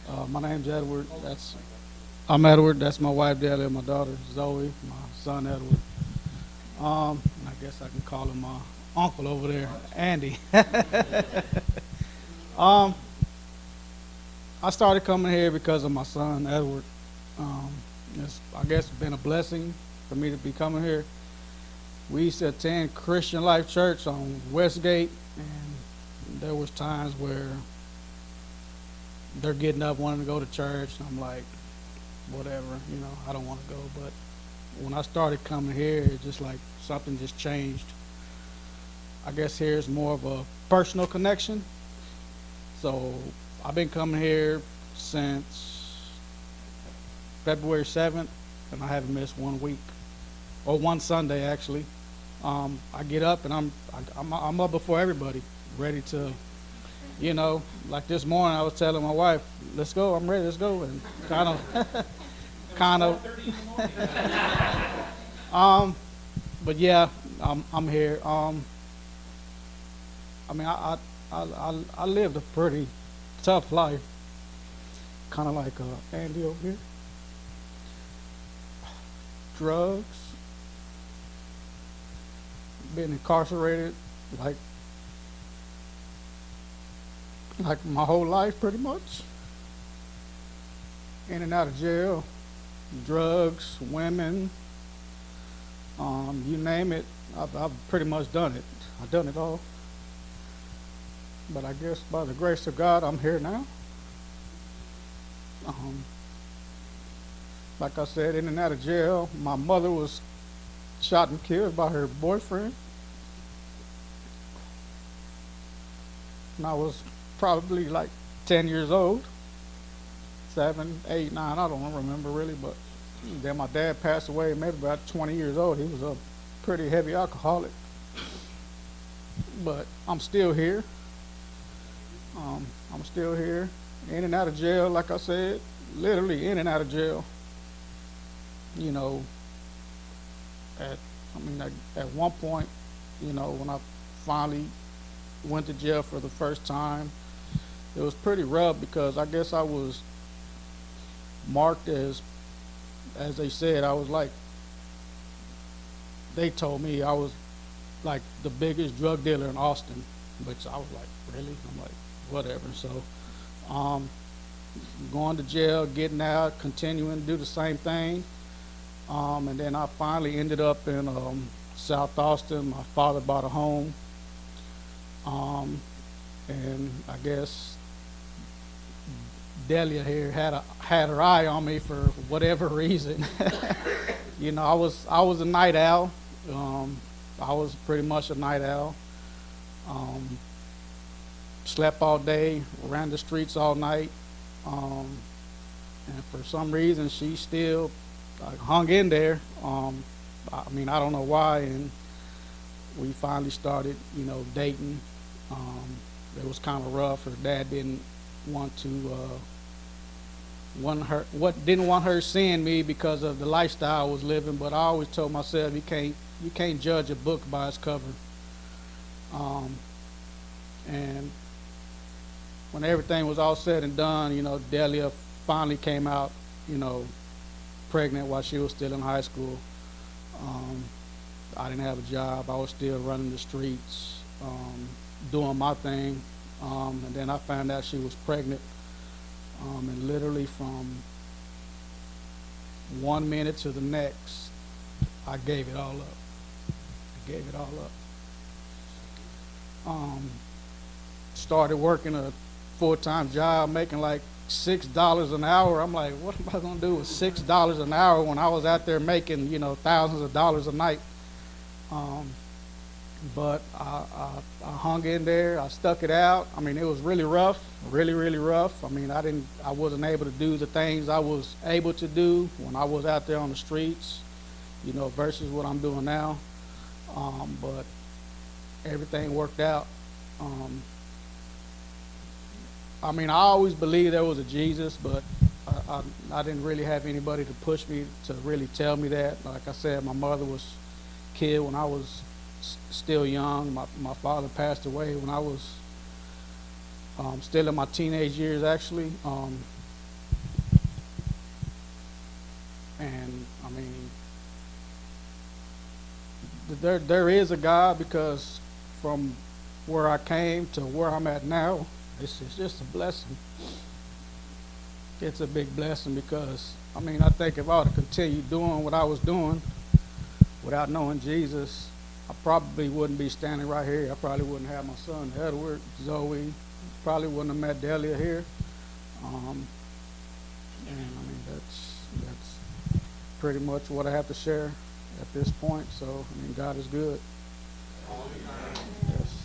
Um, my name's Edward. I'm Edward. That's my wife, Delia, my daughter, Zoe, my son, Edward. And I guess I can call him my uncle over there, Andy. um, I started coming here because of my son, Edward. Um, I guess it's been a blessing for me to be coming here. We used to attend Christian Life Church on Westgate, and there was times where they're getting up wanting to go to church, and I'm like, whatever, I don't want to go. But when I started coming here, it's just like something just changed. I guess here's more of a personal connection. So I've been coming here since February 7th, and I haven't missed 1 week, or one Sunday actually. I get up and I'm up before everybody, ready to, like this morning I was telling my wife, let's go, I'm ready, let's go, and kind of, but yeah, I'm here. I lived a pretty tough life, kind of like Andy over here. Drugs, been incarcerated like my whole life pretty much. In and out of jail, drugs, women, you name it, I've pretty much done it. I've done it all. But I guess by the grace of God, I'm here now. Like I said, in and out of jail, my mother was shot and killed by her boyfriend. And I was probably like 10 years old, 7, 8, 9, I don't remember really, but then my dad passed away maybe about 20 years old. He was a pretty heavy alcoholic. But I'm still here. I'm still here, in and out of jail, like I said, literally in and out of jail. At at one point, when I finally went to jail for the first time, it was pretty rough because I guess I was marked as they said, I was like, they told me I was like the biggest drug dealer in Austin, which I was like, really? I'm like, whatever. So, going to jail, getting out, continuing to do the same thing. And then I finally ended up in South Austin. My father bought a home. And I guess Delia here had her eye on me for whatever reason. I was a night owl. I was pretty much a night owl. Slept all day, ran the streets all night, and for some reason she still hung in there. I don't know why, and we finally started, dating. It was kind of rough. Her dad didn't want her seeing me because of the lifestyle I was living. But I always told myself, you can't judge a book by its cover. And when everything was all said and done, Delia finally came out, pregnant while she was still in high school. I didn't have a job. I was still running the streets, doing my thing. And then I found out she was pregnant. And literally from 1 minute to the next, I gave it all up. Started working a full-time job, making like $6 an hour. I'm like, what am I gonna do with $6 an hour when I was out there making, thousands of dollars a night? But I hung in there. I stuck it out. It was really rough, really, really rough. I wasn't able to do the things I was able to do when I was out there on the streets, versus what I'm doing now. But everything worked out. I always believed there was a Jesus, but I didn't really have anybody to push me to really tell me that. Like I said, my mother was killed when I was still young. My father passed away when I was still in my teenage years, actually. And I mean, there is a God, because from where I came to where I'm at now, it's just a blessing. It's a big blessing, because I mean, I think if I would have continued doing what I was doing without knowing Jesus, I probably wouldn't be standing right here. I probably wouldn't have my son Edward, Zoe, probably wouldn't have met Delia here. And I mean, that's pretty much what I have to share at this point. So I mean, God is good. Yes.